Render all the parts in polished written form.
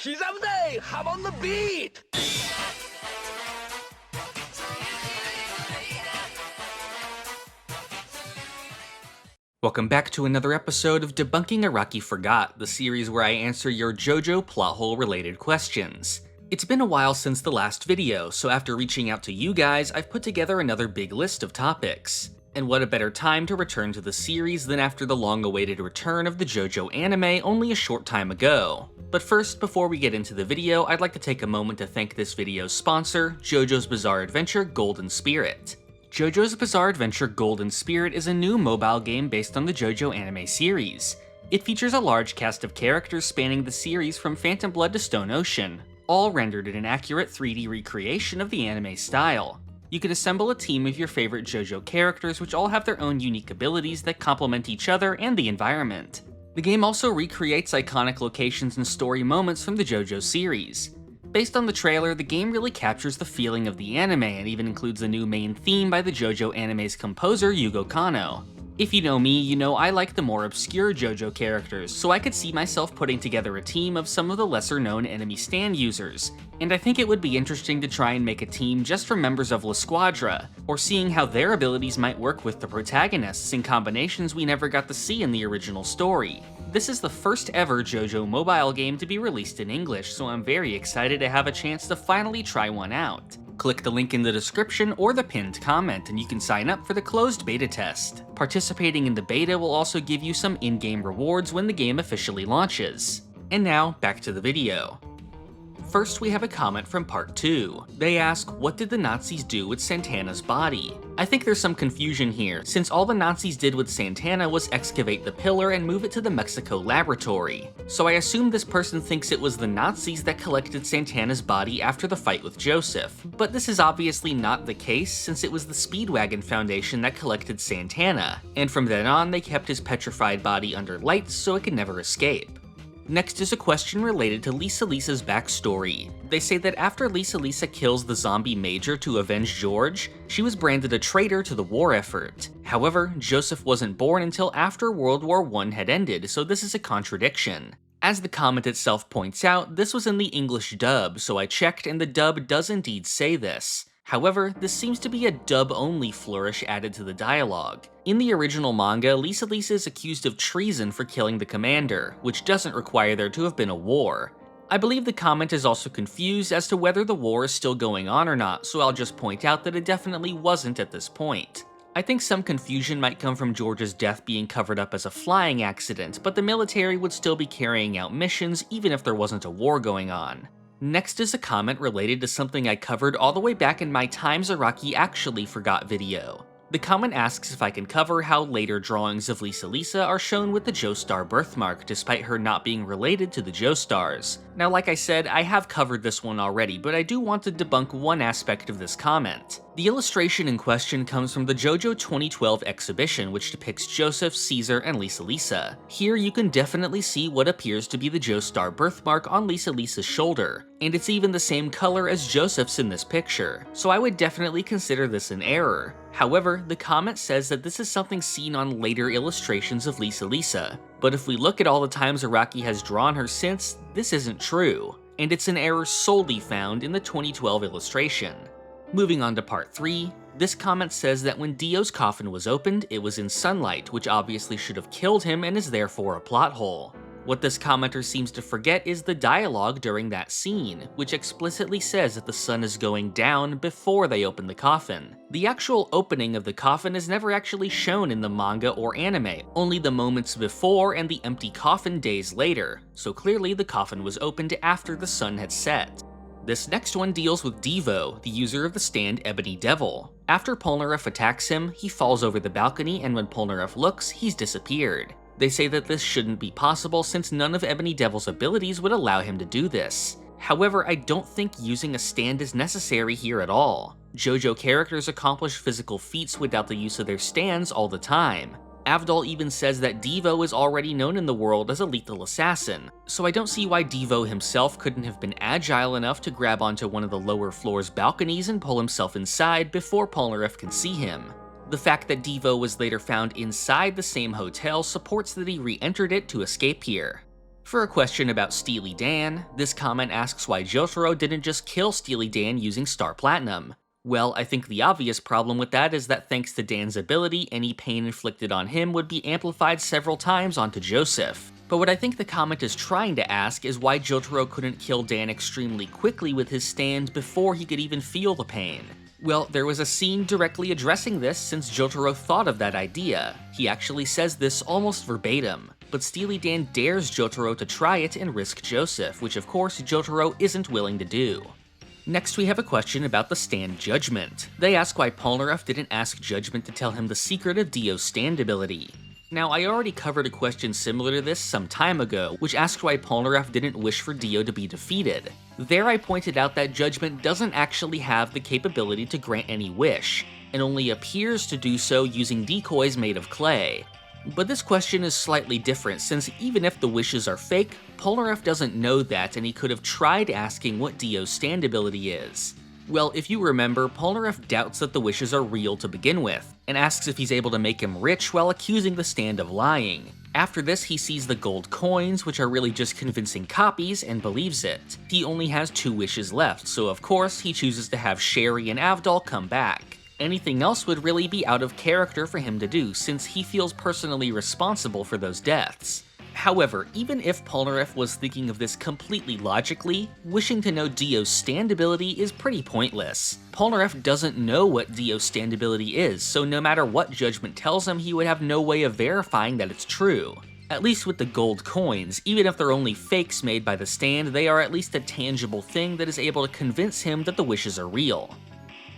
기자부대, Hamon the beat! Welcome back to another episode of Debunking Araki Forgot, the series where I answer your JoJo plot hole related questions. It's been a while since the last video, so after reaching out to you guys, I've put together another big list of topics. And what a better time to return to the series than after the long-awaited return of the JoJo anime only a short time ago. But first, before we get into the video, I'd like to take a moment to thank this video's sponsor, JoJo's Bizarre Adventure Golden Spirit. JoJo's Bizarre Adventure Golden Spirit is a new mobile game based on the JoJo anime series. It features a large cast of characters spanning the series from Phantom Blood to Stone Ocean, all rendered in an accurate 3D recreation of the anime style. You can assemble a team of your favorite JoJo characters which all have their own unique abilities that complement each other and the environment. The game also recreates iconic locations and story moments from the JoJo series. Based on the trailer, the game really captures the feeling of the anime and even includes a new main theme by the JoJo anime's composer Yugo Kanno. If you know me, you know I like the more obscure JoJo characters, so I could see myself putting together a team of some of the lesser known enemy stand users, and I think it would be interesting to try and make a team just from members of La Squadra, or seeing how their abilities might work with the protagonists in combinations we never got to see in the original story. This is the first ever JoJo mobile game to be released in English, so I'm very excited to have a chance to finally try one out. Click the link in the description or the pinned comment and you can sign up for the closed beta test. Participating in the beta will also give you some in-game rewards when the game officially launches. And now, back to the video. First, we have a comment from part 2. They ask, what did the Nazis do with Santana's body? I think there's some confusion here, since all the Nazis did with Santana was excavate the pillar and move it to the Mexico laboratory. So I assume this person thinks it was the Nazis that collected Santana's body after the fight with Joseph. But this is obviously not the case, since it was the Speedwagon Foundation that collected Santana, and from then on they kept his petrified body under lights so it could never escape. Next is a question related to Lisa Lisa's backstory. They say that after Lisa Lisa kills the zombie major to avenge George, she was branded a traitor to the war effort. However, Joseph wasn't born until after World War I had ended, so this is a contradiction. As the comment itself points out, this was in the English dub, so I checked and the dub does indeed say this. However, this seems to be a dub-only flourish added to the dialogue. In the original manga, Lisa Lisa is accused of treason for killing the commander, which doesn't require there to have been a war. I believe the comment is also confused as to whether the war is still going on or not, so I'll just point out that it definitely wasn't at this point. I think some confusion might come from George's death being covered up as a flying accident, but the military would still be carrying out missions even if there wasn't a war going on. Next is a comment related to something I covered all the way back in my Times Araki Actually Forgot video. The comment asks if I can cover how later drawings of Lisa Lisa are shown with the Joestar birthmark despite her not being related to the Joestars. Now like I said, I have covered this one already, but I do want to debunk one aspect of this comment. The illustration in question comes from the JoJo 2012 exhibition, which depicts Joseph, Caesar, and Lisa Lisa. Here you can definitely see what appears to be the Joestar birthmark on Lisa Lisa's shoulder, and it's even the same color as Joseph's in this picture, so I would definitely consider this an error. However, the comment says that this is something seen on later illustrations of Lisa Lisa, but if we look at all the times Araki has drawn her since, this isn't true, and it's an error solely found in the 2012 illustration. Moving on to part 3, this comment says that when Dio's coffin was opened, it was in sunlight, which obviously should have killed him and is therefore a plot hole. What this commenter seems to forget is the dialogue during that scene, which explicitly says that the sun is going down before they open the coffin. The actual opening of the coffin is never actually shown in the manga or anime, only the moments before and the empty coffin days later, so clearly the coffin was opened after the sun had set. This next one deals with Devo, the user of the stand Ebony Devil. After Polnareff attacks him, he falls over the balcony, and when Polnareff looks, he's disappeared. They say that this shouldn't be possible since none of Ebony Devil's abilities would allow him to do this. However, I don't think using a stand is necessary here at all. JoJo characters accomplish physical feats without the use of their stands all the time. Avdol even says that Devo is already known in the world as a lethal assassin, so I don't see why Devo himself couldn't have been agile enough to grab onto one of the lower floor's balconies and pull himself inside before Polnareff can see him. The fact that Devo was later found inside the same hotel supports that he re-entered it to escape here. For a question about Steely Dan, this comment asks why Jotaro didn't just kill Steely Dan using Star Platinum. Well, I think the obvious problem with that is that thanks to Dan's ability, any pain inflicted on him would be amplified several times onto Joseph. But what I think the comment is trying to ask is why Jotaro couldn't kill Dan extremely quickly with his stand before he could even feel the pain. Well, there was a scene directly addressing this since Jotaro thought of that idea. He actually says this almost verbatim, but Steely Dan dares Jotaro to try it and risk Joseph, which of course Jotaro isn't willing to do. Next we have a question about the stand Judgment. They ask why Polnareff didn't ask Judgment to tell him the secret of Dio's stand ability. Now, I already covered a question similar to this some time ago, which asked why Polnareff didn't wish for Dio to be defeated. There I pointed out that Judgment doesn't actually have the capability to grant any wish, and only appears to do so using decoys made of clay. But this question is slightly different, since even if the wishes are fake, Polnareff doesn't know that, and he could have tried asking what Dio's stand ability is. Well, if you remember, Polnareff doubts that the wishes are real to begin with, and asks if he's able to make him rich while accusing the stand of lying. After this, he sees the gold coins, which are really just convincing copies, and believes it. He only has 2 wishes left, so of course, he chooses to have Sherry and Avdol come back. Anything else would really be out of character for him to do, since he feels personally responsible for those deaths. However, even if Polnareff was thinking of this completely logically, wishing to know Dio's stand ability is pretty pointless. Polnareff doesn't know what Dio's stand ability is, so no matter what Judgment tells him, he would have no way of verifying that it's true. At least with the gold coins, even if they're only fakes made by the stand, they are at least a tangible thing that is able to convince him that the wishes are real.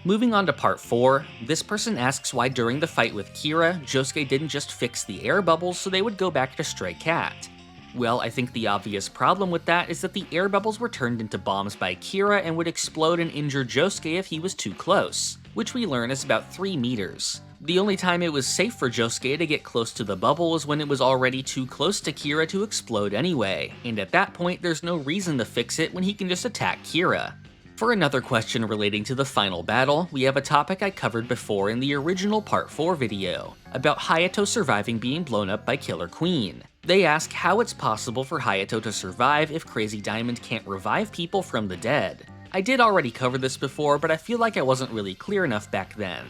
Moving on to part 4, this person asks why during the fight with Kira, Josuke didn't just fix the air bubbles so they would go back to Stray Cat. Well, I think the obvious problem with that is that the air bubbles were turned into bombs by Kira and would explode and injure Josuke if he was too close, which we learn is about 3 meters. The only time it was safe for Josuke to get close to the bubble was when it was already too close to Kira to explode anyway, and at that point there's no reason to fix it when he can just attack Kira. For another question relating to the final battle, we have a topic I covered before in the original Part 4 video, about Hayato surviving being blown up by Killer Queen. They ask how it's possible for Hayato to survive if Crazy Diamond can't revive people from the dead. I did already cover this before, but I feel like I wasn't really clear enough back then.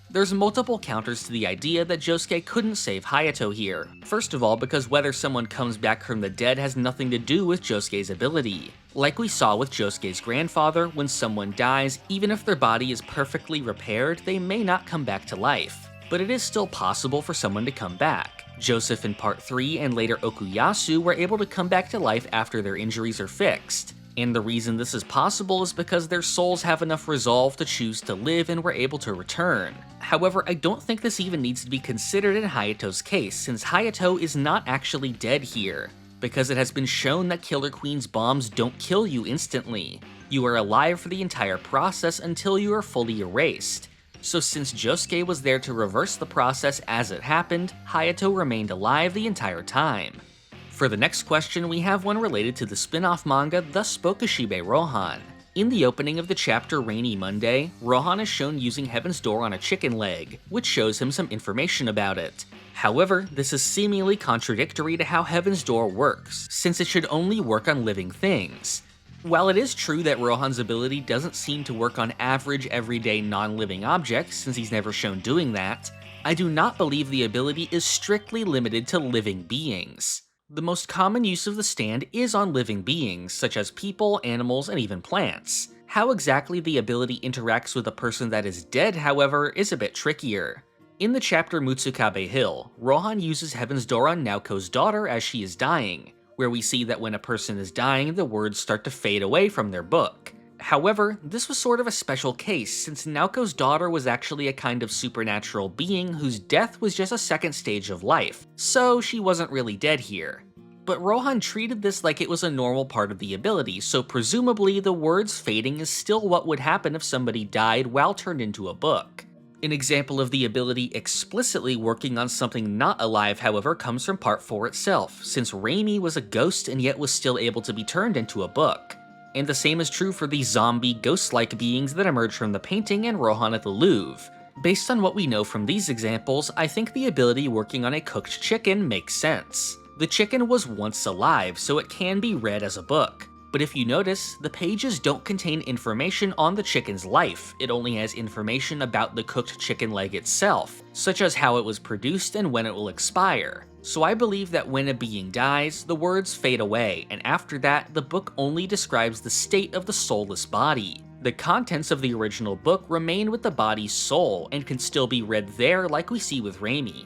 There's multiple counters to the idea that Josuke couldn't save Hayato here. First of all, because whether someone comes back from the dead has nothing to do with Josuke's ability. Like we saw with Josuke's grandfather, when someone dies, even if their body is perfectly repaired, they may not come back to life. But it is still possible for someone to come back. Joseph in Part 3 and later Okuyasu were able to come back to life after their injuries are fixed. And the reason this is possible is because their souls have enough resolve to choose to live and were able to return. However, I don't think this even needs to be considered in Hayato's case, since Hayato is not actually dead here, because it has been shown that Killer Queen's bombs don't kill you instantly. You are alive for the entire process until you are fully erased. So since Josuke was there to reverse the process as it happened, Hayato remained alive the entire time. For the next question, we have one related to the spin-off manga The Spokeshibe Rohan. In the opening of the chapter Rainy Monday, Rohan is shown using Heaven's Door on a chicken leg, which shows him some information about it. However, this is seemingly contradictory to how Heaven's Door works, since it should only work on living things. While it is true that Rohan's ability doesn't seem to work on average, everyday, non-living objects, since he's never shown doing that, I do not believe the ability is strictly limited to living beings. The most common use of the stand is on living beings, such as people, animals, and even plants. How exactly the ability interacts with a person that is dead, however, is a bit trickier. In the chapter Mutsukabe Hill, Rohan uses Heaven's Door on Naoko's daughter as she is dying, where we see that when a person is dying, the words start to fade away from their book. However, this was sort of a special case, since Naoko's daughter was actually a kind of supernatural being whose death was just a second stage of life, so she wasn't really dead here. But Rohan treated this like it was a normal part of the ability, so presumably the words fading is still what would happen if somebody died while turned into a book. An example of the ability explicitly working on something not alive, however, comes from Part 4 itself, since Raimi was a ghost and yet was still able to be turned into a book. And the same is true for the zombie, ghost-like beings that emerge from the painting and Rohan at the Louvre. Based on what we know from these examples, I think the ability working on a cooked chicken makes sense. The chicken was once alive, so it can be read as a book. But if you notice, the pages don't contain information on the chicken's life, it only has information about the cooked chicken leg itself, such as how it was produced and when it will expire. So I believe that when a being dies, the words fade away, and after that, the book only describes the state of the soulless body. The contents of the original book remain with the body's soul, and can still be read there like we see with Raimi.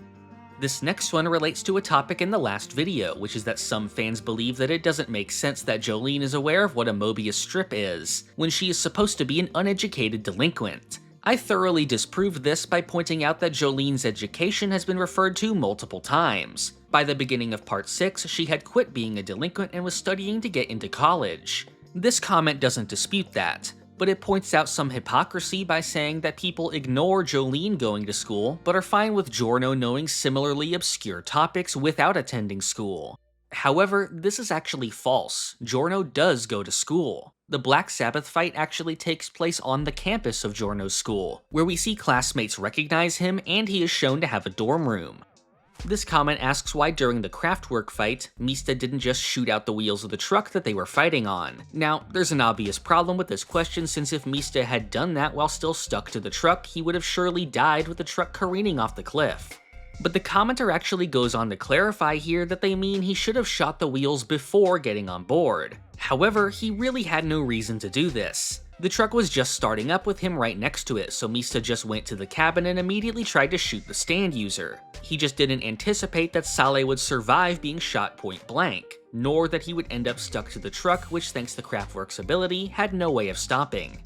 This next one relates to a topic in the last video, which is that some fans believe that it doesn't make sense that Jolene is aware of what a Mobius strip is, when she is supposed to be an uneducated delinquent. I thoroughly disproved this by pointing out that Jolene's education has been referred to multiple times. By the beginning of part 6, she had quit being a delinquent and was studying to get into college. This comment doesn't dispute that, but it points out some hypocrisy by saying that people ignore Jolene going to school, but are fine with Giorno knowing similarly obscure topics without attending school. However, this is actually false. Giorno does go to school. The Black Sabbath fight actually takes place on the campus of Giorno's school, where we see classmates recognize him and he is shown to have a dorm room. This comment asks why during the Kraftwerk fight, Mista didn't just shoot out the wheels of the truck that they were fighting on. Now, there's an obvious problem with this question, since if Mista had done that while still stuck to the truck, he would have surely died with the truck careening off the cliff. But the commenter actually goes on to clarify here that they mean he should have shot the wheels before getting on board. However, he really had no reason to do this. The truck was just starting up with him right next to it, so Mista just went to the cabin and immediately tried to shoot the stand user. He just didn't anticipate that Saleh would survive being shot point blank, nor that he would end up stuck to the truck, which thanks to Kraftwerk's ability, had no way of stopping.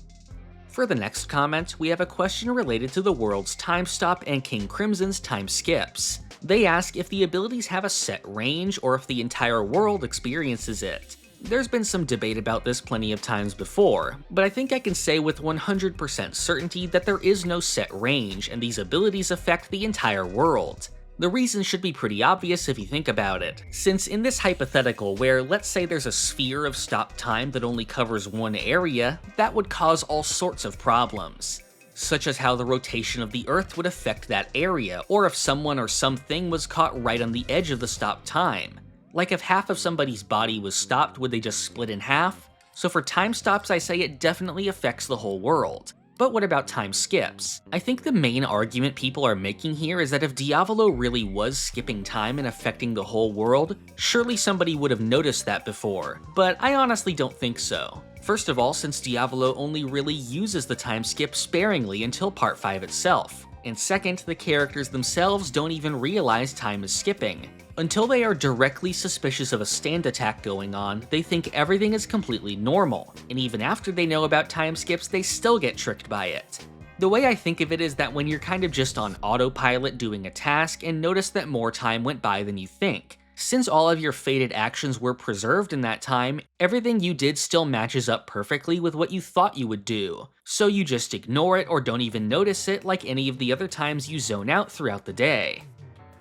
For the next comment, we have a question related to the world's time stop and King Crimson's time skips. They ask if the abilities have a set range or if the entire world experiences it. There's been some debate about this plenty of times before, but I think I can say with 100% certainty that there is no set range and these abilities affect the entire world. The reason should be pretty obvious if you think about it, since in this hypothetical where let's say there's a sphere of stop time that only covers one area, that would cause all sorts of problems, such as how the rotation of the Earth would affect that area, or if someone or something was caught right on the edge of the stop time. Like if half of somebody's body was stopped, would they just split in half? So for time stops, I say it definitely affects the whole world. But what about time skips? I think the main argument people are making here is that if Diavolo really was skipping time and affecting the whole world, surely somebody would have noticed that before, but I honestly don't think so. First of all, since Diavolo only really uses the time skip sparingly until part 5 itself. And second, the characters themselves don't even realize time is skipping. Until they are directly suspicious of a stand attack going on, they think everything is completely normal, and even after they know about time skips, they still get tricked by it. The way I think of it is that when you're kind of just on autopilot doing a task and notice that more time went by than you think, since all of your fated actions were preserved in that time, everything you did still matches up perfectly with what you thought you would do, so you just ignore it or don't even notice it like any of the other times you zone out throughout the day.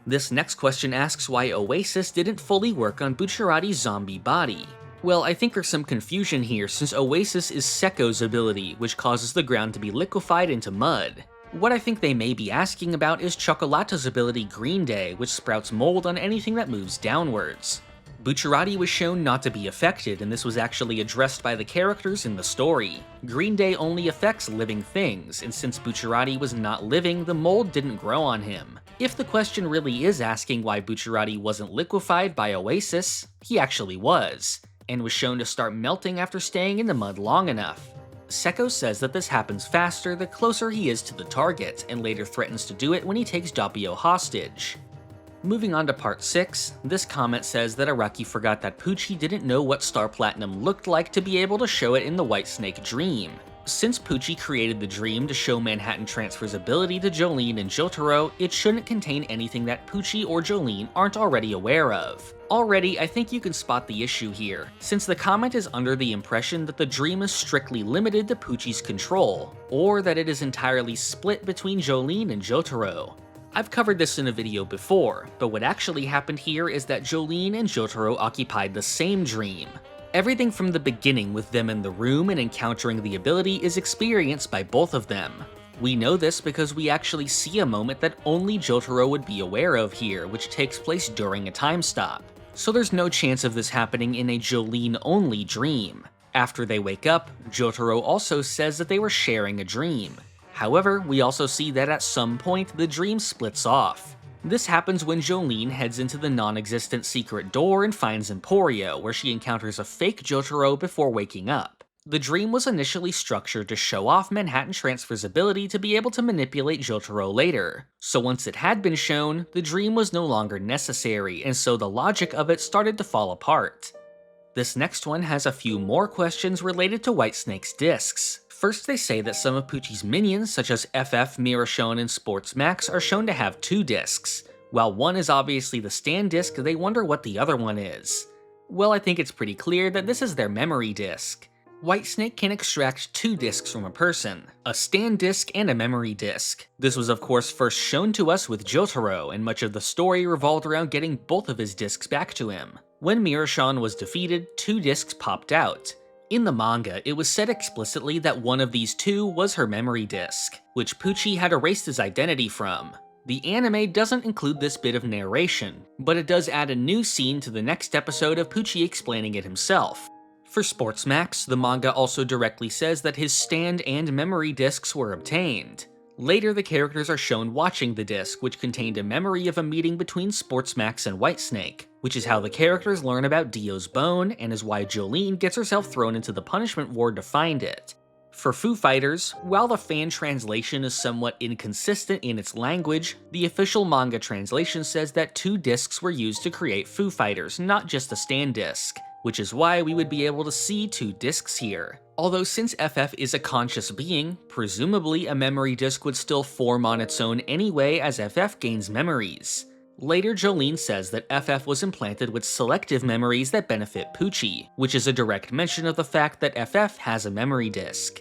This next question asks why Oasis didn't fully work on Bucciarati's zombie body. Well, I think there's some confusion here since Oasis is Sekko's ability, which causes the ground to be liquefied into mud. What I think they may be asking about is Chocolata's ability Green Day, which sprouts mold on anything that moves downwards. Bucciarati was shown not to be affected, and this was actually addressed by the characters in the story. Green Day only affects living things, and since Bucciarati was not living, the mold didn't grow on him. If the question really is asking why Bucciarati wasn't liquefied by Oasis, he actually was, and was shown to start melting after staying in the mud long enough. Sekko says that this happens faster the closer he is to the target, and later threatens to do it when he takes Doppio hostage. Moving on to part 6, this comment says that Araki forgot that Pucci didn't know what Star Platinum looked like to be able to show it in the White Snake dream. Since Pucci created the dream to show Manhattan Transfer's ability to Jolene and Jotaro, it shouldn't contain anything that Pucci or Jolene aren't already aware of. Already, I think you can spot the issue here, since the comment is under the impression that the dream is strictly limited to Pucci's control, or that it is entirely split between Jolene and Jotaro. I've covered this in a video before, but what actually happened here is that Jolene and Jotaro occupied the same dream. Everything from the beginning with them in the room and encountering the ability is experienced by both of them. We know this because we actually see a moment that only Jotaro would be aware of here, which takes place during a time stop. so there's no chance of this happening in a Jolene-only dream. After they wake up, Jotaro also says that they were sharing a dream. However, we also see that at some point the dream splits off. This happens when Jolene heads into the non-existent secret door and finds Emporio, where she encounters a fake Jotaro before waking up. The dream was initially structured to show off Manhattan Transfer's ability to be able to manipulate Jotaro later, so once it had been shown, the dream was no longer necessary, and so the logic of it started to fall apart. This next one has a few more questions related to Whitesnake's discs. First, they say that some of Pucci's minions, such as FF, Mirashone, and Sports Max, are shown to have 2 discs. While one is obviously the stand disc, they wonder what the other one is. Well, I think it's pretty clear that this is their memory disc. Whitesnake can extract 2 discs from a person, a stand disc and a memory disc. This was of course first shown to us with Jotaro, and much of the story revolved around getting both of his discs back to him. When Mirashone was defeated, 2 discs popped out. In the manga, it was said explicitly that one of these 2 was her memory disc, which Pucci had erased his identity from. The anime doesn't include this bit of narration, but it does add a new scene to the next episode of Pucci explaining it himself. For Sports Max, the manga also directly says that his stand and memory discs were obtained. Later, the characters are shown watching the disc, which contained a memory of a meeting between Sports Max and Whitesnake, which is how the characters learn about Dio's bone, and is why Jolene gets herself thrown into the punishment ward to find it. For Foo Fighters, while the fan translation is somewhat inconsistent in its language, the official manga translation says that 2 discs were used to create Foo Fighters, not just a stand disc, which is why we would be able to see 2 discs here. Although since FF is a conscious being, presumably a memory disc would still form on its own anyway as FF gains memories. Later, Jolene says that FF was implanted with selective memories that benefit Pucci, which is a direct mention of the fact that FF has a memory disc.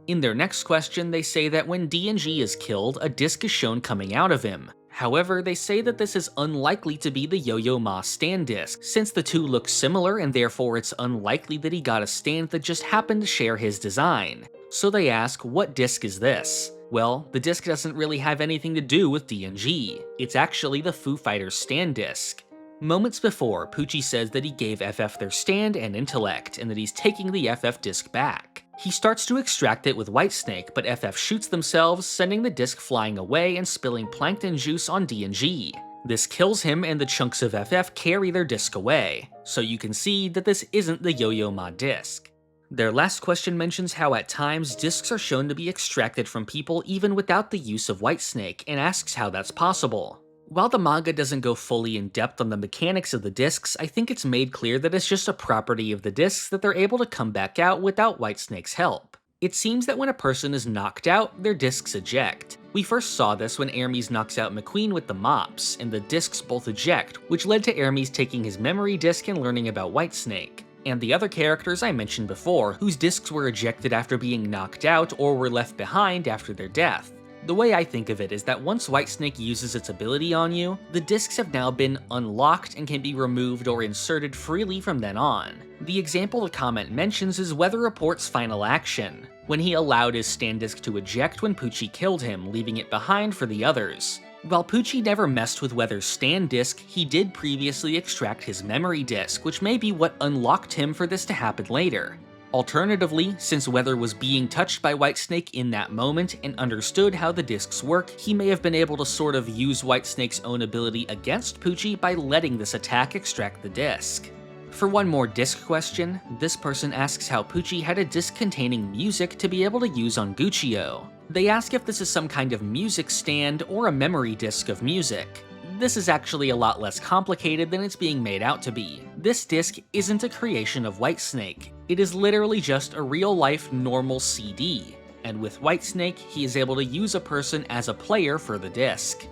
In their next question, they say that when D&G is killed, a disc is shown coming out of him. However, they say that this is unlikely to be the Yo-Yo Ma stand disc, since the 2 look similar and therefore it's unlikely that he got a stand that just happened to share his design. So they ask, what disc is this? Well, the disc doesn't really have anything to do with D&G. It's actually the Foo Fighters stand disc. Moments before, Pucci says that he gave FF their stand and intellect, and that he's taking the FF disc back. He starts to extract it with Whitesnake, but FF shoots themselves, sending the disc flying away and spilling plankton juice on D&G. This kills him, and the chunks of FF carry their disc away, so you can see that this isn't the Yo-Yo Ma disc. Their last question mentions how at times discs are shown to be extracted from people even without the use of Whitesnake, and asks how that's possible. While the manga doesn't go fully in depth on the mechanics of the discs, I think it's made clear that it's just a property of the discs that they're able to come back out without Whitesnake's help. It seems that when a person is knocked out, their discs eject. We first saw this when Hermes knocks out McQueen with the mops, and the discs both eject, which led to Hermes taking his memory disc and learning about Whitesnake. And the other characters I mentioned before, whose discs were ejected after being knocked out or were left behind after their death. The way I think of it is that once Whitesnake uses its ability on you, the discs have now been unlocked and can be removed or inserted freely from then on. The example the comment mentions is Weather Report's final action, when he allowed his stand disc to eject when Pucci killed him, leaving it behind for the others. While Pucci never messed with Weather's stand disc, he did previously extract his memory disc, which may be what unlocked him for this to happen later. Alternatively, since Weather was being touched by Whitesnake in that moment and understood how the discs work, he may have been able to sort of use Whitesnake's own ability against Pucci by letting this attack extract the disc. For one more disc question, this person asks how Pucci had a disc containing music to be able to use on Guccio. They ask if this is some kind of music stand or a memory disc of music. This is actually a lot less complicated than it's being made out to be. This disc isn't a creation of Whitesnake. It is literally just a real-life normal CD, and with Whitesnake, he is able to use a person as a player for the disc.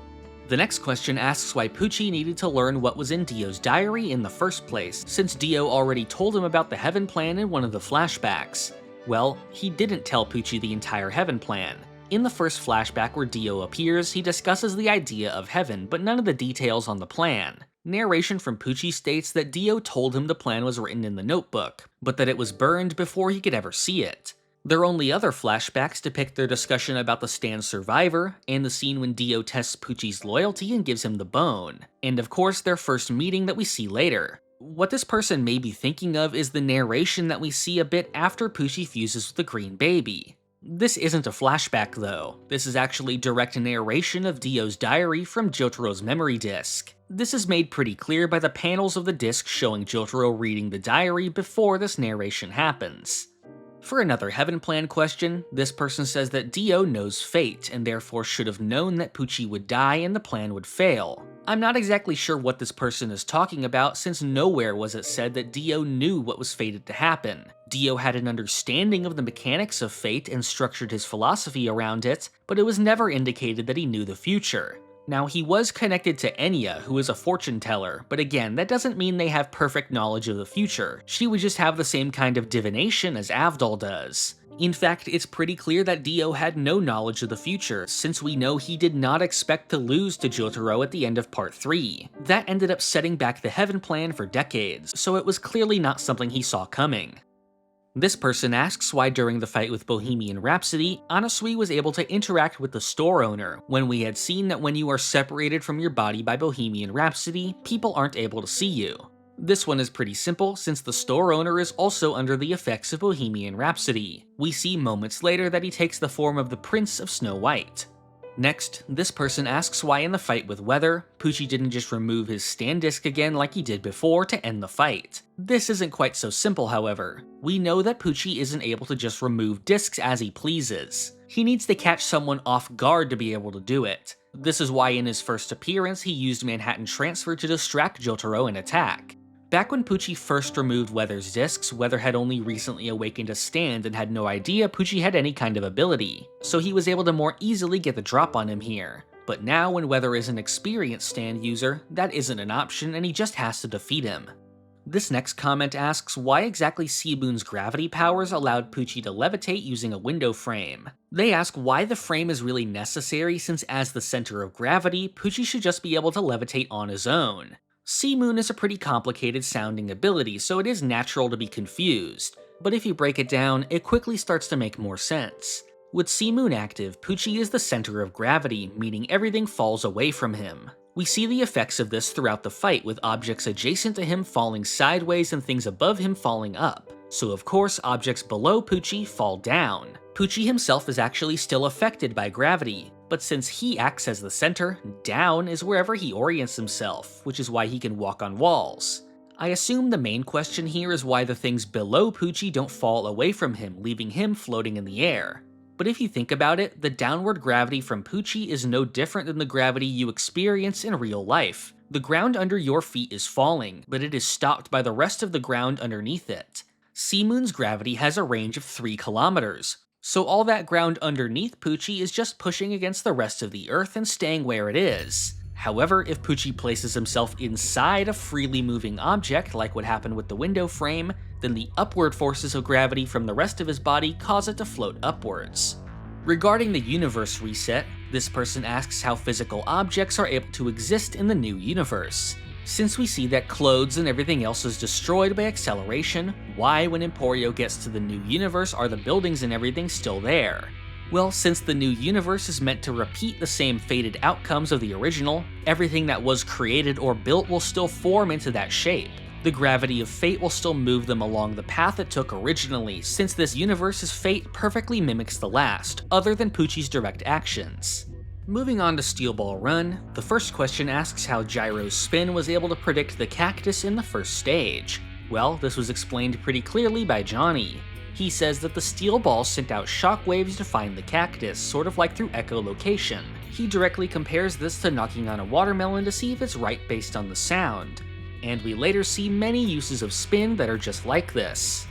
The next question asks why Pucci needed to learn what was in Dio's diary in the first place, since Dio already told him about the Heaven Plan in one of the flashbacks. Well, he didn't tell Pucci the entire Heaven Plan. In the first flashback where Dio appears, he discusses the idea of heaven, but none of the details on the plan. Narration from Pucci states that Dio told him the plan was written in the notebook, but that it was burned before he could ever see it. Their only other flashbacks depict their discussion about the Stand Survivor, and the scene when Dio tests Pucci's loyalty and gives him the bone, and of course their first meeting that we see later. What this person may be thinking of is the narration that we see a bit after Pucci fuses with the green baby. This isn't a flashback though, this is actually direct narration of Dio's diary from Jotaro's memory disk. This is made pretty clear by the panels of the disc showing Jotaro reading the diary before this narration happens. For another Heaven Plan question, this person says that Dio knows fate and therefore should have known that Pucci would die and the plan would fail. I'm not exactly sure what this person is talking about since nowhere was it said that Dio knew what was fated to happen. Dio had an understanding of the mechanics of fate and structured his philosophy around it, but it was never indicated that he knew the future. Now, he was connected to Enya, who is a fortune teller, but again, that doesn't mean they have perfect knowledge of the future. She would just have the same kind of divination as Avdol does. In fact, it's pretty clear that Dio had no knowledge of the future, since we know he did not expect to lose to Jotaro at the end of Part 3. That ended up setting back the Heaven Plan for decades, so it was clearly not something he saw coming. This person asks why during the fight with Bohemian Rhapsody, Anasui was able to interact with the store owner, when we had seen that when you are separated from your body by Bohemian Rhapsody, people aren't able to see you. This one is pretty simple, since the store owner is also under the effects of Bohemian Rhapsody. We see moments later that he takes the form of the Prince of Snow White. Next, this person asks why in the fight with Weather, Pucci didn't just remove his stand disc again like he did before to end the fight. This isn't quite so simple, however. We know that Pucci isn't able to just remove discs as he pleases. He needs to catch someone off guard to be able to do it. This is why in his first appearance he used Manhattan Transfer to distract Jotaro and attack. Back when Pucci first removed Weather's discs, Weather had only recently awakened a stand and had no idea Pucci had any kind of ability, so he was able to more easily get the drop on him here. But now when Weather is an experienced stand user, that isn't an option and he just has to defeat him. This next comment asks why exactly Seaboon's gravity powers allowed Pucci to levitate using a window frame. They ask why the frame is really necessary since as the center of gravity, Pucci should just be able to levitate on his own. Seamoon is a pretty complicated sounding ability, so it is natural to be confused, but if you break it down, it quickly starts to make more sense. With Seamoon active, Pucci is the center of gravity, meaning everything falls away from him. We see the effects of this throughout the fight, with objects adjacent to him falling sideways and things above him falling up. So of course, objects below Pucci fall down. Pucci himself is actually still affected by gravity, but since he acts as the center, down is wherever he orients himself, which is why he can walk on walls. I assume the main question here is why the things below Pucci don't fall away from him, leaving him floating in the air. But if you think about it, the downward gravity from Pucci is no different than the gravity you experience in real life. The ground under your feet is falling, but it is stopped by the rest of the ground underneath it. Seamoon's gravity has a range of 3 kilometers, so all that ground underneath Pucci is just pushing against the rest of the Earth and staying where it is. However, if Pucci places himself inside a freely moving object, like what happened with the window frame, then the upward forces of gravity from the rest of his body cause it to float upwards. Regarding the universe reset, this person asks how physical objects are able to exist in the new universe. Since we see that clothes and everything else is destroyed by acceleration, why when Emporio gets to the new universe are the buildings and everything still there? Well, since the new universe is meant to repeat the same fated outcomes of the original, everything that was created or built will still form into that shape. The gravity of fate will still move them along the path it took originally, since this universe's fate perfectly mimics the last, other than Pucci's direct actions. Moving on to Steel Ball Run, the first question asks how Gyro's spin was able to predict the cactus in the first stage. Well, this was explained pretty clearly by Johnny. He says that the steel ball sent out shockwaves to find the cactus, sort of like through echolocation. He directly compares this to knocking on a watermelon to see if it's right based on the sound. And we later see many uses of spin that are just like this.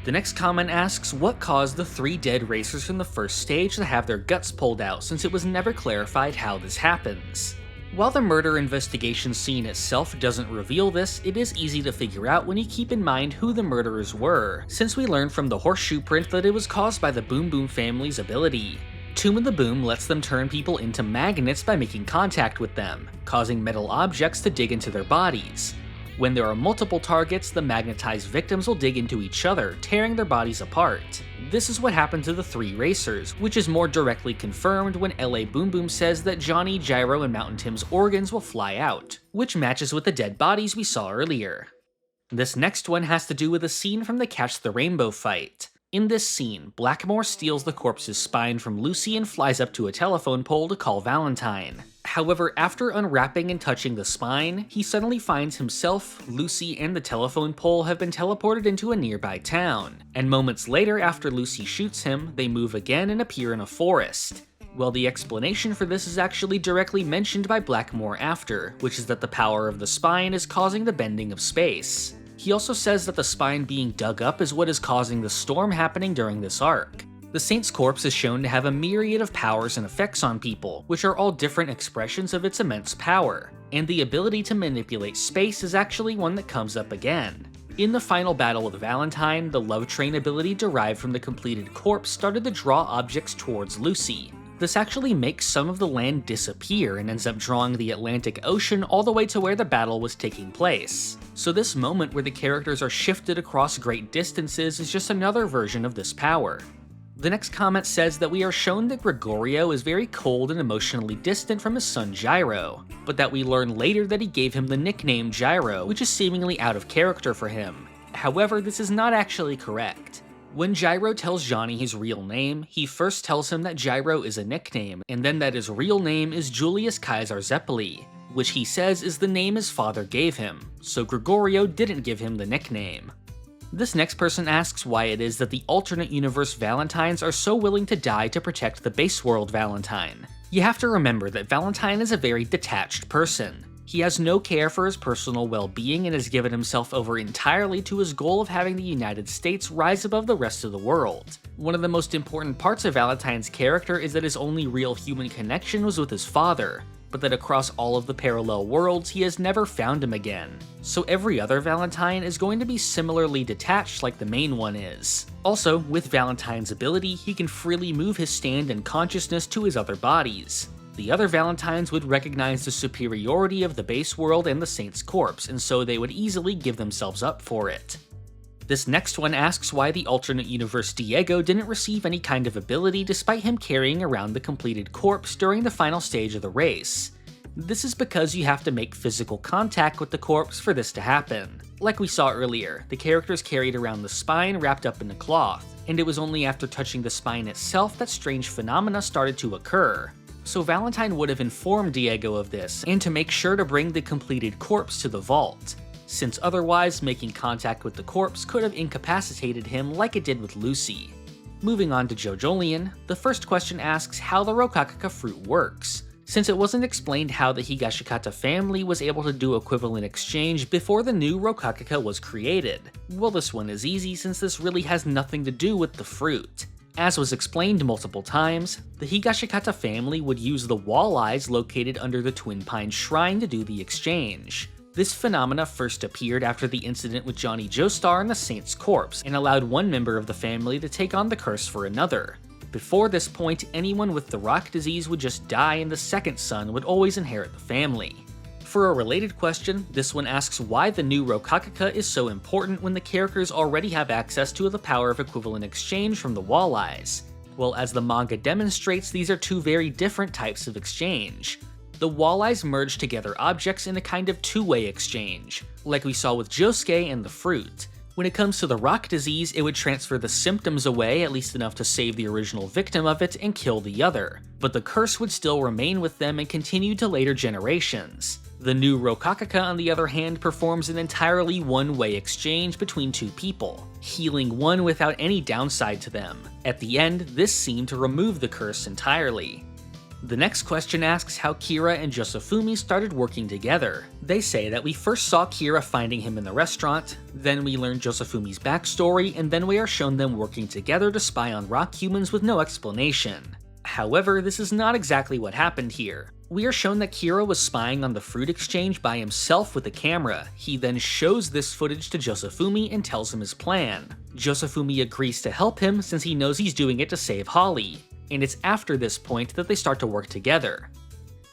The next comment asks what caused the 3 dead racers from the first stage to have their guts pulled out, since it was never clarified how this happens. While the murder investigation scene itself doesn't reveal this, it is easy to figure out when you keep in mind who the murderers were, since we learned from the horseshoe print that it was caused by the Boom Boom family's ability. Tomb of the Boom lets them turn people into magnets by making contact with them, causing metal objects to dig into their bodies. When there are multiple targets, the magnetized victims will dig into each other, tearing their bodies apart. This is what happened to the 3 racers, which is more directly confirmed when LA Boom Boom says that Johnny, Gyro, and Mountain Tim's organs will fly out, which matches with the dead bodies we saw earlier. This next one has to do with a scene from the Catch the Rainbow fight. In this scene, Blackmore steals the corpse's spine from Lucy and flies up to a telephone pole to call Valentine. However, after unwrapping and touching the spine, he suddenly finds himself, Lucy, and the telephone pole have been teleported into a nearby town, and moments later after Lucy shoots him, they move again and appear in a forest. Well, the explanation for this is actually directly mentioned by Blackmore after, which is that the power of the spine is causing the bending of space. He also says that the spine being dug up is what is causing the storm happening during this arc. The Saint's corpse is shown to have a myriad of powers and effects on people, which are all different expressions of its immense power, and the ability to manipulate space is actually one that comes up again. In the final battle with Valentine, the Love Train ability derived from the completed corpse started to draw objects towards Lucy. This actually makes some of the land disappear and ends up drawing the Atlantic Ocean all the way to where the battle was taking place. So this moment where the characters are shifted across great distances is just another version of this power. The next comment says that we are shown that Gregorio is very cold and emotionally distant from his son Gyro, but that we learn later that he gave him the nickname Gyro, which is seemingly out of character for him. However, this is not actually correct. When Gyro tells Johnny his real name, he first tells him that Gyro is a nickname, and then that his real name is Julius Caesar Zeppeli, which he says is the name his father gave him, so Gregorio didn't give him the nickname. This next person asks why it is that the alternate universe Valentines are so willing to die to protect the base world Valentine. You have to remember that Valentine is a very detached person. He has no care for his personal well-being and has given himself over entirely to his goal of having the United States rise above the rest of the world. One of the most important parts of Valentine's character is that his only real human connection was with his father, but that across all of the parallel worlds he has never found him again. So every other Valentine is going to be similarly detached like the main one is. Also, with Valentine's ability, he can freely move his stand and consciousness to his other bodies. The other Valentines would recognize the superiority of the base world and the Saint's corpse, and so they would easily give themselves up for it. This next one asks why the alternate universe Diego didn't receive any kind of ability despite him carrying around the completed corpse during the final stage of the race. This is because you have to make physical contact with the corpse for this to happen. Like we saw earlier, the characters carried around the spine wrapped up in a cloth, and it was only after touching the spine itself that strange phenomena started to occur. So Valentine would have informed Diego of this, and to make sure to bring the completed corpse to the vault, since otherwise making contact with the corpse could have incapacitated him like it did with Lucy. Moving on to JoJolian, the first question asks how the Rokakaka fruit works, since it wasn't explained how the Higashikata family was able to do equivalent exchange before the new Rokakaka was created. Well, this one is easy since this really has nothing to do with the fruit. As was explained multiple times, the Higashikata family would use the walleyes located under the Twin Pines Shrine to do the exchange. This phenomena first appeared after the incident with Johnny Joestar and the Saint's corpse, and allowed one member of the family to take on the curse for another. Before this point, anyone with the rock disease would just die and the second son would always inherit the family. For a related question, this one asks why the new Rokakaka is so important when the characters already have access to the power of equivalent exchange from the walleyes. Well, as the manga demonstrates, these are two very different types of exchange. The walleyes merge together objects in a kind of two-way exchange, like we saw with Josuke and the fruit. When it comes to the rock disease, it would transfer the symptoms away, at least enough to save the original victim of it and kill the other, but the curse would still remain with them and continue to later generations. The new Rokakaka, on the other hand, performs an entirely one-way exchange between two people, healing one without any downside to them. At the end, this seemed to remove the curse entirely. The next question asks how Kira and Josefumi started working together. They say that we first saw Kira finding him in the restaurant, then we learn Josefumi's backstory, and then we are shown them working together to spy on rock humans with no explanation. However, this is not exactly what happened here. We are shown that Kira was spying on the fruit exchange by himself with a camera. He then shows this footage to Josefumi and tells him his plan. Josefumi agrees to help him since he knows he's doing it to save Holly, and it's after this point that they start to work together.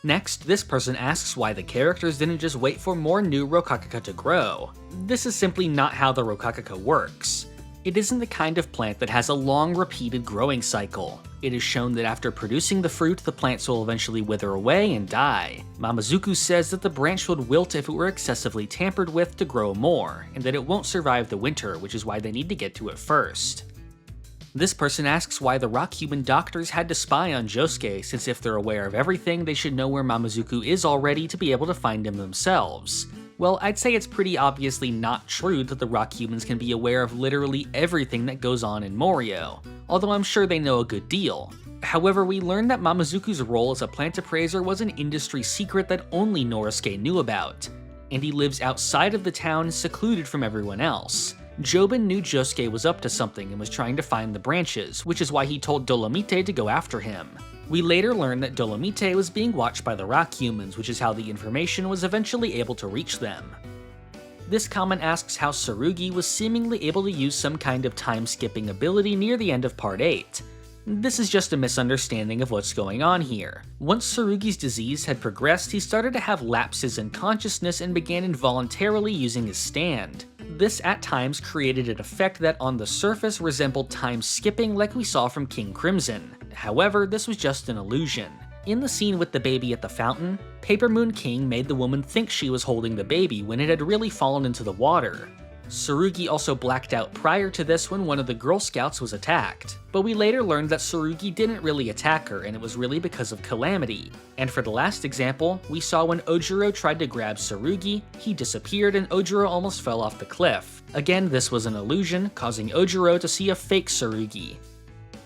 Next, this person asks why the characters didn't just wait for more new Rokakaka to grow. This is simply not how the Rokakaka works. It isn't the kind of plant that has a long, repeated growing cycle. It is shown that after producing the fruit, the plants will eventually wither away and die. Mamazuku says that the branch would wilt if it were excessively tampered with to grow more, and that it won't survive the winter, which is why they need to get to it first. This person asks why the rock-human doctors had to spy on Josuke, since if they're aware of everything, they should know where Mamazuku is already to be able to find him themselves. Well, I'd say it's pretty obviously not true that the rock humans can be aware of literally everything that goes on in Morioh, although I'm sure they know a good deal. However, we learned that Mamazuku's role as a plant appraiser was an industry secret that only Norisuke knew about, and he lives outside of the town, secluded from everyone else. Jobin knew Josuke was up to something and was trying to find the branches, which is why he told Dolomite to go after him. We later learned that Dolomite was being watched by the rock humans, which is how the information was eventually able to reach them. This comment asks how Tsurugi was seemingly able to use some kind of time-skipping ability near the end of Part 8. This is just a misunderstanding of what's going on here. Once Tsurugi's disease had progressed, he started to have lapses in consciousness and began involuntarily using his stand. This at times created an effect that on the surface resembled time skipping like we saw from King Crimson. However, this was just an illusion. In the scene with the baby at the fountain, Paper Moon King made the woman think she was holding the baby when it had really fallen into the water. Tsurugi also blacked out prior to this when one of the Girl Scouts was attacked, but we later learned that Tsurugi didn't really attack her and it was really because of Calamity. And for the last example, we saw when Ojiro tried to grab Tsurugi, he disappeared and Ojiro almost fell off the cliff. Again, this was an illusion, causing Ojiro to see a fake Tsurugi.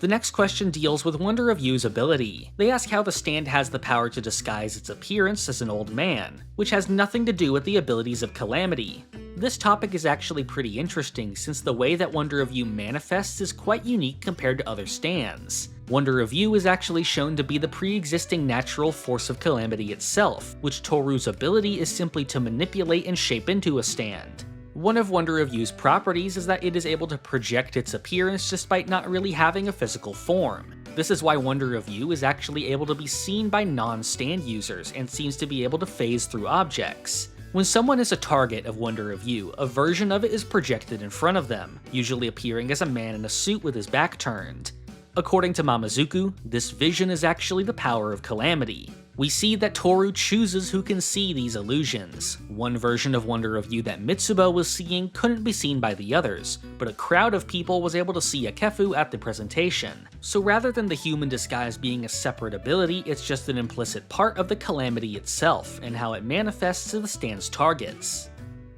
The next question deals with Wonder of Yu's ability. They ask how the stand has the power to disguise its appearance as an old man, which has nothing to do with the abilities of Calamity. This topic is actually pretty interesting since the way that Wonder of Yu manifests is quite unique compared to other stands. Wonder of Yu is actually shown to be the pre-existing natural force of Calamity itself, which Toru's ability is simply to manipulate and shape into a stand. One of Wonder of Yu's properties is that it is able to project its appearance despite not really having a physical form. This is why Wonder of Yu is actually able to be seen by non-stand users and seems to be able to phase through objects. When someone is a target of Wonder of Yu, a version of it is projected in front of them, usually appearing as a man in a suit with his back turned. According to Mamazuku, this vision is actually the power of Calamity. We see that Toru chooses who can see these illusions. One version of Wonder of Yu that Mitsuba was seeing couldn't be seen by the others, but a crowd of people was able to see Akefu at the presentation. So rather than the human disguise being a separate ability, it's just an implicit part of the Calamity itself, and how it manifests to the stand's targets.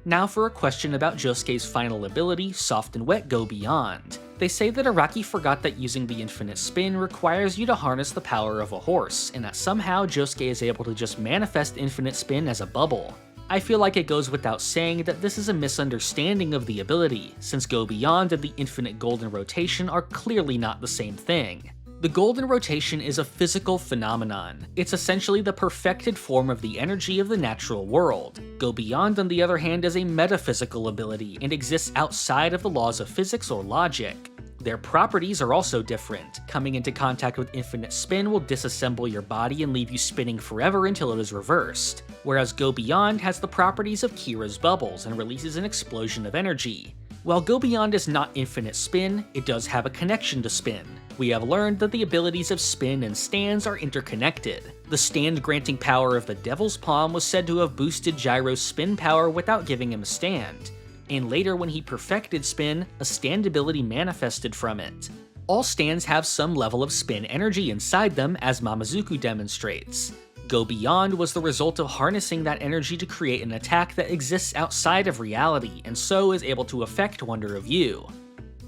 Now for a question about Josuke's final ability, Soft and Wet Go Beyond. They say that Araki forgot that using the infinite spin requires you to harness the power of a horse, and that somehow Josuke is able to just manifest infinite spin as a bubble. I feel like it goes without saying that this is a misunderstanding of the ability, since Go Beyond and the infinite golden rotation are clearly not the same thing. The golden rotation is a physical phenomenon. It's essentially the perfected form of the energy of the natural world. Go Beyond, on the other hand, is a metaphysical ability and exists outside of the laws of physics or logic. Their properties are also different. Coming into contact with infinite spin will disassemble your body and leave you spinning forever until it is reversed, whereas Go Beyond has the properties of Kira's bubbles and releases an explosion of energy. While Go Beyond is not infinite spin, it does have a connection to spin. We have learned that the abilities of spin and stands are interconnected. The stand granting power of the Devil's Palm was said to have boosted Gyro's spin power without giving him a stand, and later when he perfected spin, a stand ability manifested from it. All stands have some level of spin energy inside them, as Mamazuku demonstrates. Go Beyond was the result of harnessing that energy to create an attack that exists outside of reality, and so is able to affect Wonder of Yu.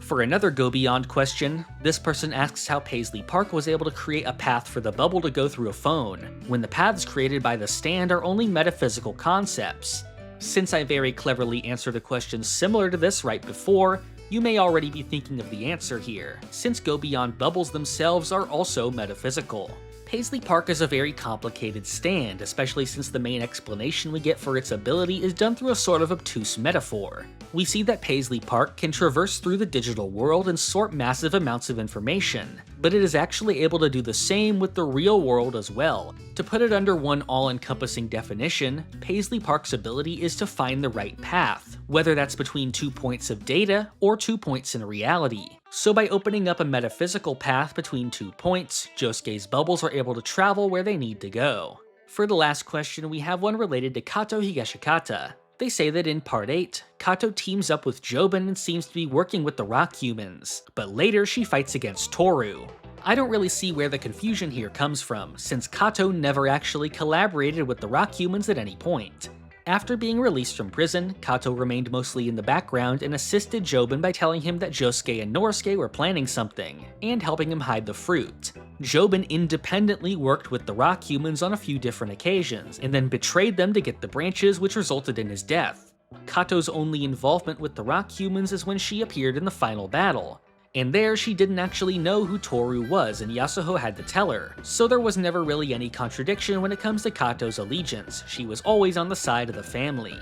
For another Go Beyond question, this person asks how Paisley Park was able to create a path for the bubble to go through a phone, when the paths created by the stand are only metaphysical concepts. Since I very cleverly answered a question similar to this right before, you may already be thinking of the answer here, since Go Beyond bubbles themselves are also metaphysical. Paisley Park is a very complicated stand, especially since the main explanation we get for its ability is done through a sort of obtuse metaphor. We see that Paisley Park can traverse through the digital world and sort massive amounts of information, but it is actually able to do the same with the real world as well. To put it under one all-encompassing definition, Paisley Park's ability is to find the right path, whether that's between 2 points of data or 2 points in reality. So by opening up a metaphysical path between 2 points, Josuke's bubbles are able to travel where they need to go. For the last question, we have one related to Kato Higashikata. They say that in Part 8, Kato teams up with Jobin and seems to be working with the rock humans, but later she fights against Toru. I don't really see where the confusion here comes from, since Kato never actually collaborated with the rock humans at any point. After being released from prison, Kato remained mostly in the background and assisted Jobin by telling him that Josuke and Norisuke were planning something, and helping him hide the fruit. Jobin independently worked with the rock humans on a few different occasions, and then betrayed them to get the branches, which resulted in his death. Kato's only involvement with the rock humans is when she appeared in the final battle, and there she didn't actually know who Toru was and Yasuho had to tell her, so there was never really any contradiction when it comes to Kato's allegiance. She was always on the side of the family.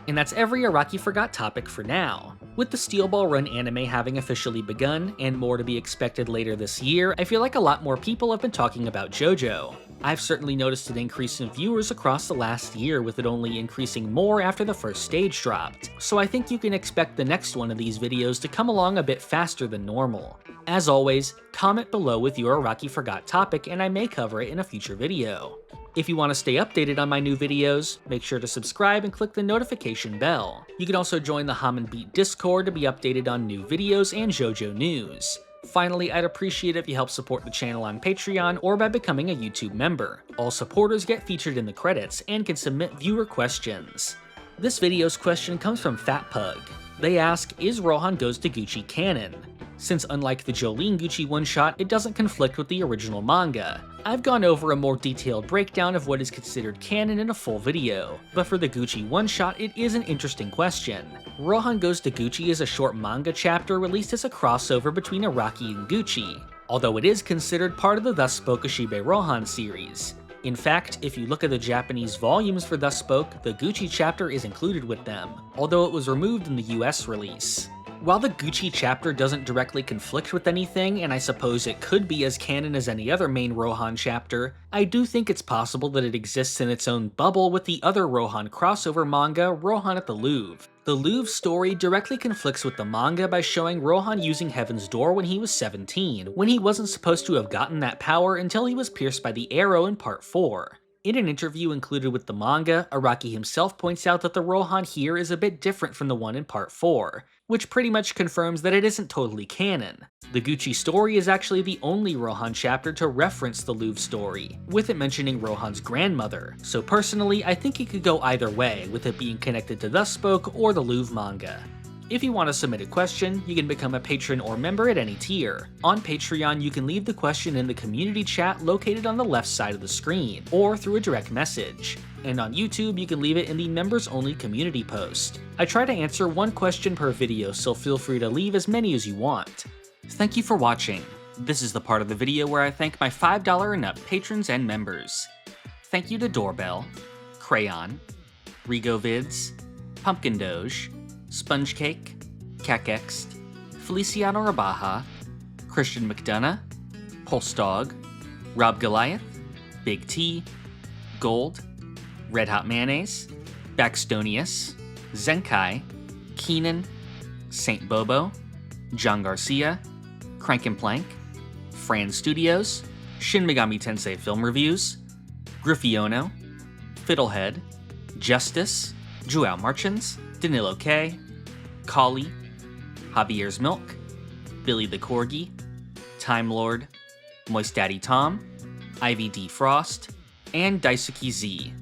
And that's every Araki Forgot topic for now. With the Steel Ball Run anime having officially begun, and more to be expected later this year, I feel like a lot more people have been talking about JoJo. I've certainly noticed an increase in viewers across the last year, with it only increasing more after the first stage dropped, so I think you can expect the next one of these videos to come along a bit faster than normal. As always, comment below with your Araki Forgot topic and I may cover it in a future video. If you want to stay updated on my new videos, make sure to subscribe and click the notification bell. You can also join the Hamon Beat Discord to be updated on new videos and JoJo news. Finally, I'd appreciate if you help support the channel on Patreon or by becoming a YouTube member. All supporters get featured in the credits and can submit viewer questions. This video's question comes from Fat Pug. They ask, is Rohan Goes to Gucci canon? Since unlike the Jolene Gucci one-shot, it doesn't conflict with the original manga. I've gone over a more detailed breakdown of what is considered canon in a full video, but for the Gucci one-shot, it is an interesting question. Rohan Goes to Gucci is a short manga chapter released as a crossover between Araki and Gucci, although it is considered part of the Thus Spoke Ashibe Rohan series. In fact, if you look at the Japanese volumes for Thus Spoke, the Gucci chapter is included with them, although it was removed in the US release. While the Gucci chapter doesn't directly conflict with anything, and I suppose it could be as canon as any other main Rohan chapter, I do think it's possible that it exists in its own bubble with the other Rohan crossover manga, Rohan at the Louvre. The Louvre story directly conflicts with the manga by showing Rohan using Heaven's Door when he was 17, when he wasn't supposed to have gotten that power until he was pierced by the arrow in Part 4. In an interview included with the manga, Araki himself points out that the Rohan here is a bit different from the one in Part 4, which pretty much confirms that it isn't totally canon. The Gucci story is actually the only Rohan chapter to reference the Louvre story, with it mentioning Rohan's grandmother, so personally I think it could go either way, with it being connected to Thus Spoke or the Louvre manga. If you want to submit a question, you can become a patron or member at any tier. On Patreon, you can leave the question in the community chat located on the left side of the screen, or through a direct message. And on YouTube, you can leave it in the members-only community post. I try to answer one question per video, so feel free to leave as many as you want. Thank you for watching. This is the part of the video where I thank my $5 and up patrons and members. Thank you to Doorbell, Crayon, RigoVids, Pumpkin Doge, Sponge Cake, Cakext, Feliciano Rabaja, Christian McDonough, Pulse Dog, Rob Goliath, Big T, Gold, Red Hot Mayonnaise, Baxtonius, Zenkai, Keenan, Saint Bobo, John Garcia, Crank and Plank, Fran Studios, Shin Megami Tensei Film Reviews, Griffiono, Fiddlehead, Justice, Joao Marchins, Danilo K, Kali, Javier's Milk, Billy the Corgi, Time Lord, Moist Daddy Tom, Ivy D. Frost, and Daisuke Z.